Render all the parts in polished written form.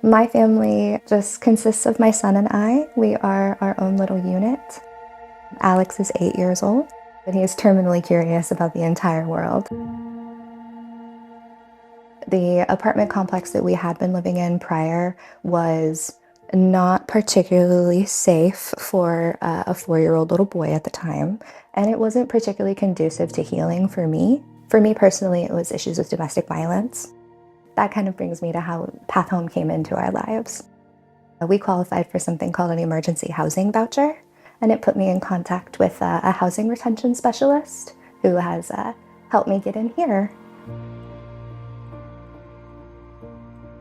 My family just consists of my son and I. We are our own little unit. Alex is 8 years old, and he is terminally curious about the entire world. The apartment complex that we had been living in prior was not particularly safe for a 4-year-old little boy at the time, and it wasn't particularly conducive to healing for me. For me personally, it was issues with domestic violence. That kind of brings me to how Path Home came into our lives. We qualified for something called an emergency housing voucher, and it put me in contact with a housing retention specialist who has helped me get in here.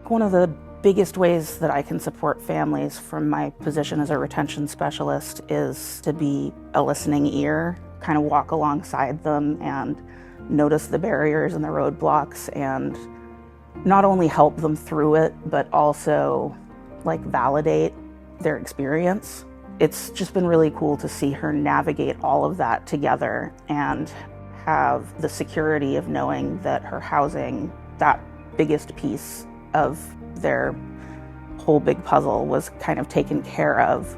One of the biggest ways that I can support families from my position as a retention specialist is to be a listening ear, kind of walk alongside them and notice the barriers and the roadblocks and not only help them through it, but also validate their experience. It's just been really cool to see her navigate all of that together and have the security of knowing that her housing, that biggest piece of their whole big puzzle, was kind of taken care of.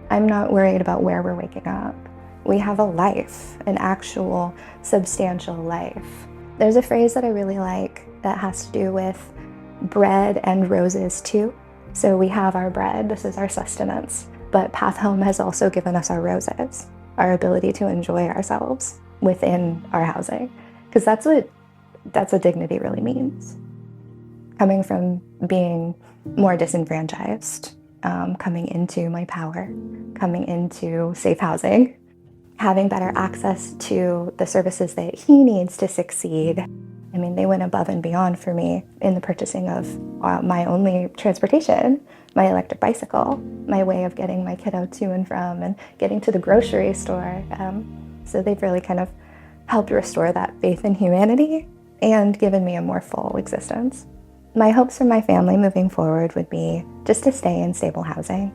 I'm not worried about where we're waking up. We have a life, an actual substantial life. There's a phrase that I really like that has to do with bread and roses too. So we have our bread, this is our sustenance, but Path Home has also given us our roses, our ability to enjoy ourselves within our housing, because that's what dignity really means. Coming from being more disenfranchised, coming into my power, coming into safe housing, having better access to the services that he needs to succeed. I mean, they went above and beyond for me in the purchasing of my only transportation, my electric bicycle, my way of getting my kiddo to and from and getting to the grocery store. So they've really kind of helped restore that faith in humanity and given me a more full existence. My hopes for my family moving forward would be just to stay in stable housing,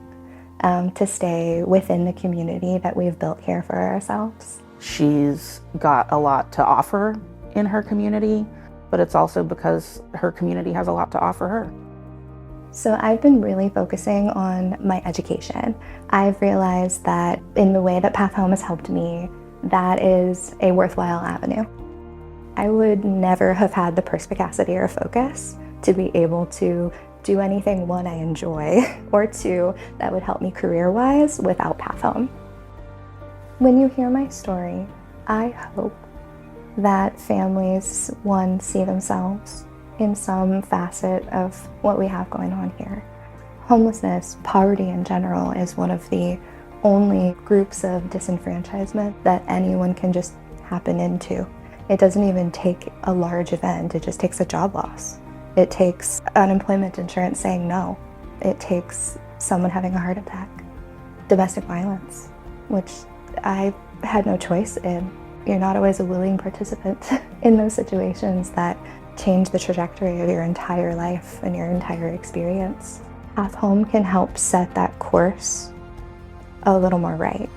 to stay within the community that we've built here for ourselves. She's got a lot to offer in her community, but it's also because her community has a lot to offer her. So I've been really focusing on my education. I've realized that in the way that Path Home has helped me, that is a worthwhile avenue. I would never have had the perspicacity or focus to be able to do anything, one, I enjoy, or two, that would help me career-wise without Path Home. When you hear my story, I hope that families, one, see themselves in some facet of what we have going on here. Homelessness, poverty in general, is one of the only groups of disenfranchisement that anyone can just happen into. It doesn't even take a large event, it just takes a job loss. It takes unemployment insurance saying no. It takes someone having a heart attack. Domestic violence, which I had no choice in. You're not always a willing participant in those situations that change the trajectory of your entire life and your entire experience. Path Home can help set that course a little more right.